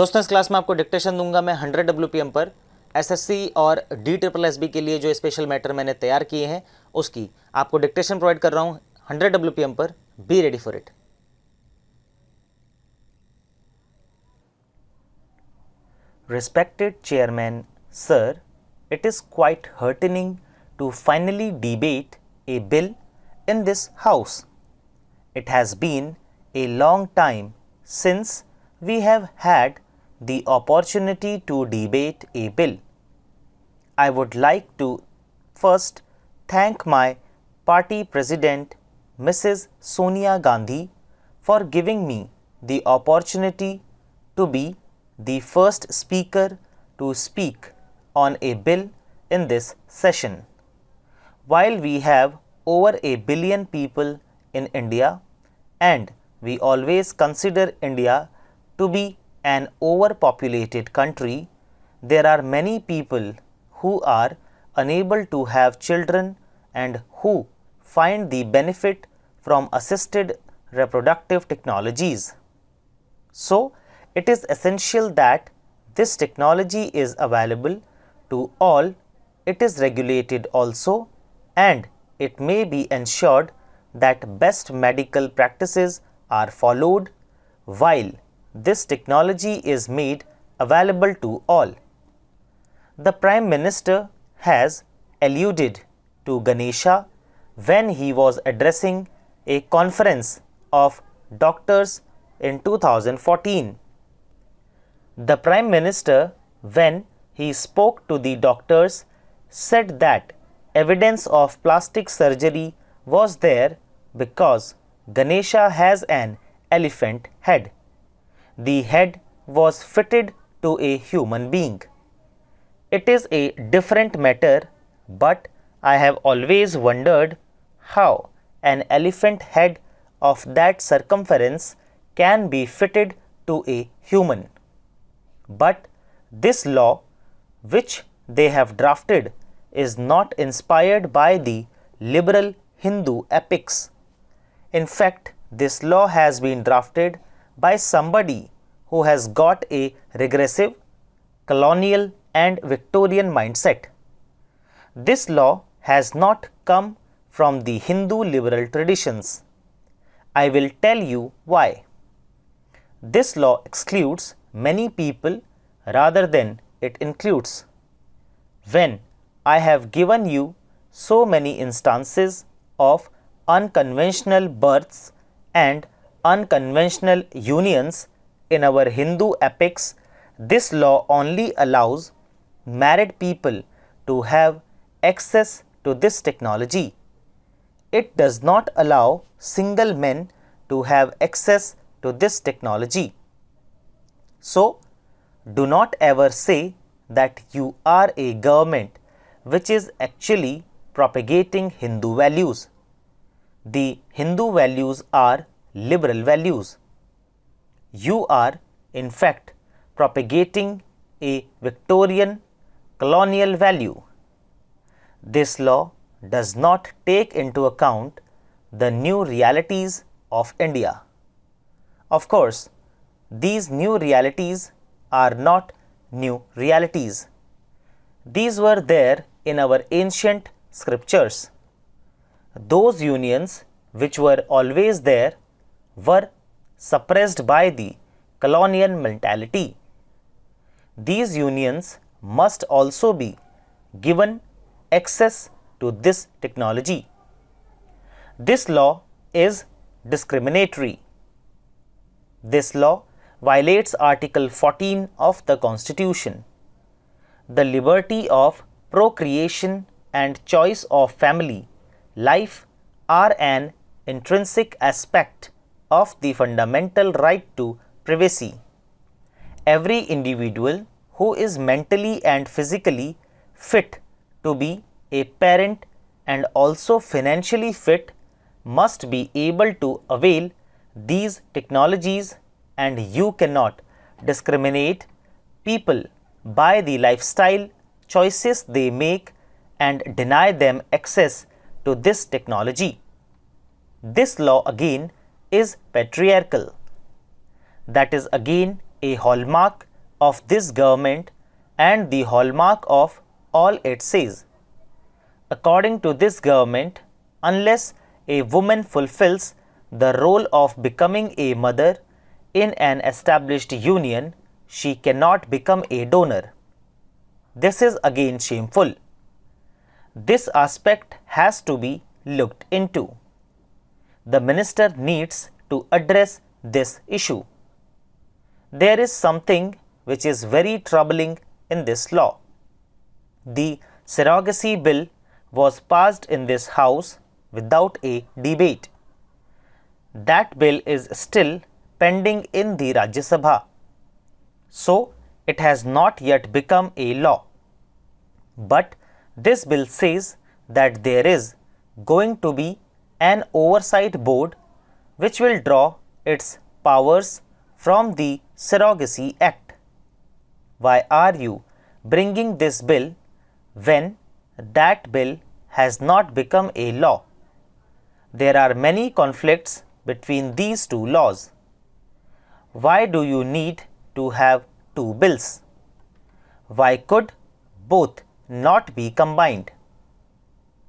दोस्तों इस क्लास में आपको डिक्टेशन दूंगा मैं 100 WPM पर एसएससी और DSSSB के लिए जो स्पेशल मैटर मैंने तैयार किए हैं उसकी आपको डिक्टेशन प्रोवाइड कर रहा हूं 100 WPM पर। Be ready for it. Respected Chairman, Sir, it is quite heartening to finally debate a bill in this House. It has been a long time since we have had the opportunity to debate a bill. I would like to first thank my party president, Mrs. Sonia Gandhi, for giving me the opportunity to be the first speaker to speak on a bill in this session. While we have over a billion people in India and we always consider India to be an overpopulated country, there are many people who are unable to have children and who find the benefit from assisted reproductive technologies. So, it is essential that this technology is available to all, it is regulated also, and it may be ensured that best medical practices are followed while this technology is made available to all. The Prime Minister has alluded to Ganesha when he was addressing a conference of doctors in 2014. The Prime Minister, when he spoke to the doctors, said that evidence of plastic surgery was there because Ganesha has an elephant head. The head was fitted to a human being. It is a different matter, but I have always wondered how an elephant head of that circumference can be fitted to a human. But this law which they have drafted is not inspired by the liberal Hindu epics. In fact, this law has been drafted by somebody who has got a regressive, colonial and Victorian mindset. This law has not come from the Hindu liberal traditions. I will tell you why. This law excludes many people rather than it includes. When I have given you so many instances of unconventional births and unconventional unions in our Hindu epics, this law only allows married people to have access to this technology. It does not allow single men to have access to this technology. So, do not ever say that you are a government which is actually propagating Hindu values. The Hindu values are liberal values. You are, in fact, propagating a Victorian colonial value. This law does not take into account the new realities of India. Of course, these new realities are not new realities. These were there in our ancient scriptures. Those unions which were always there were suppressed by the colonial mentality. These unions must also be given access to this technology. This law is discriminatory. This law violates Article 14 of the Constitution. The liberty of procreation and choice of family life are an intrinsic aspect of the fundamental right to privacy. Every individual who is mentally and physically fit to be a parent and also financially fit must be able to avail these technologies, and you cannot discriminate people by the lifestyle choices they make and deny them access to this technology. This law again is patriarchal. That is again a hallmark of this government and the hallmark of all it says. According to this government, unless a woman fulfills the role of becoming a mother in an established union, she cannot become a donor. This is again shameful. This aspect has to be looked into. The minister needs to address this issue. There is something which is very troubling in this law. The surrogacy bill was passed in this house without a debate. That bill is still pending in the Rajya Sabha. So, it has not yet become a law. But this bill says that there is going to be an oversight board which will draw its powers from the Surrogacy Act. Why are you bringing this bill when that bill has not become a law? There are many conflicts between these two laws. Why do you need to have two bills? Why could both not be combined?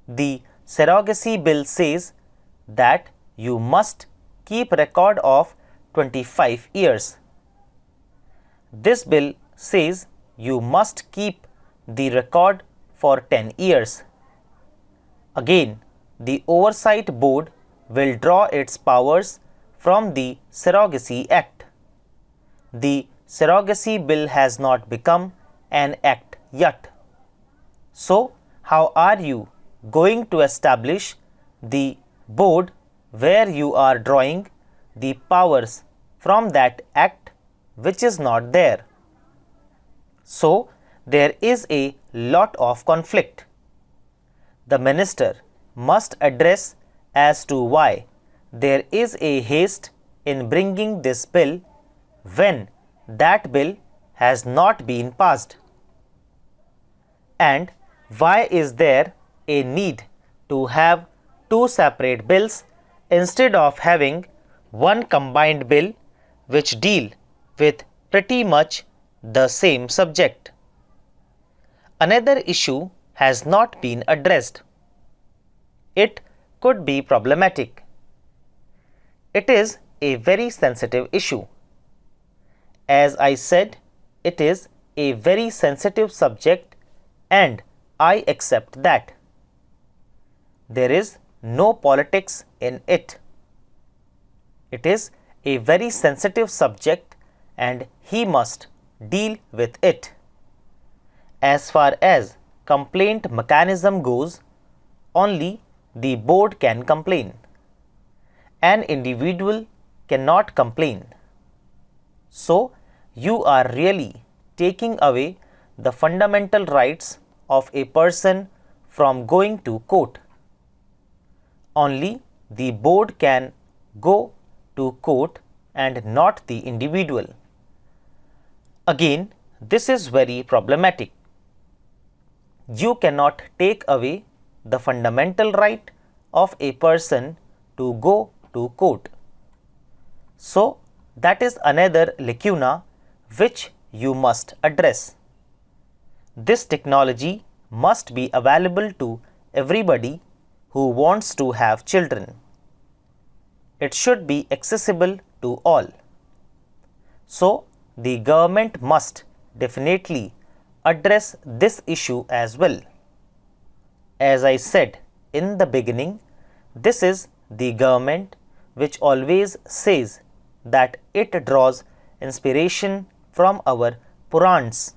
The surrogacy bill says that you must keep record of 25 years. This bill says you must keep the record for 10 years. Again, the Oversight Board will draw its powers from the Surrogacy Act. The surrogacy bill has not become an act yet. So, how are you going to establish the board where you are drawing the powers from that act which is not there? So, there is a lot of conflict. The minister must address as to why there is a haste in bringing this bill when that bill has not been passed. And why is there a need to have two separate bills instead of having one combined bill which deal with pretty much the same subject? Another issue has not been addressed. It could be problematic. It is a very sensitive issue. As I said, it is a very sensitive subject and I accept that. There is no politics in it. It is a very sensitive subject and he must deal with it. As far as complaint mechanism goes, only the board can complain. An individual cannot complain. So, you are really taking away the fundamental rights of a person from going to court. Only the board can go to court and not the individual. Again, this is very problematic. You cannot take away the fundamental right of a person to go to court. So, that is another lacuna which you must address. This technology must be available to everybody who wants to have children. It should be accessible to all. So, the government must definitely address this issue as well. As I said in the beginning, this is the government which always says that it draws inspiration from our Purans.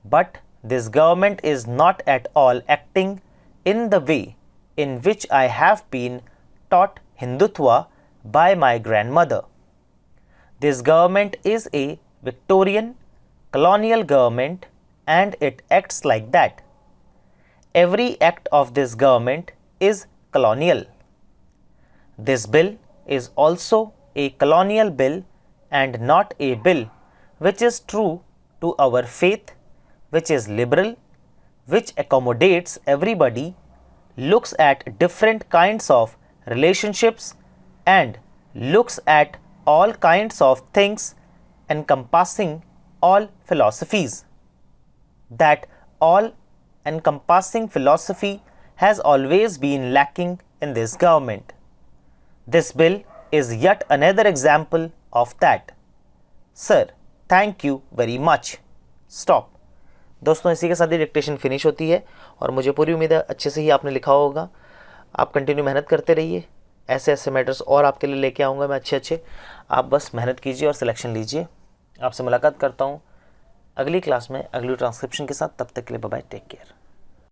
But this government is not at all acting in the way in which I have been taught Hindutva by my grandmother. This government is a Victorian colonial government and it acts like that. Every act of this government is colonial. This bill is also a colonial bill and not a bill which is true to our faith, which is liberal, which accommodates everybody, looks at different kinds of relationships and looks at all kinds of things encompassing all philosophies. That all-encompassing philosophy has always been lacking in this government. This bill is yet another example of that. Sir, thank you very much. Stop. दोस्तों इसी के साथ ही dictation finish होती है और मुझे पूरी उम्मीद है अच्छे से ही आपने लिखा होगा। आप कंटिन्यू मेहनत करते रहिए, ऐसे ऐसे मैटर्स और आपके लिए लेके आऊँगा मैं अच्छे। आप बस मेहनत कीजिए और सिलेक्शन लीजिए। आपसे मुलाकात करता हूँ अगली क्लास में अगली ट्रांसक्रिप्शन के साथ। तब तक के लिए बाय बाय, टेक केयर।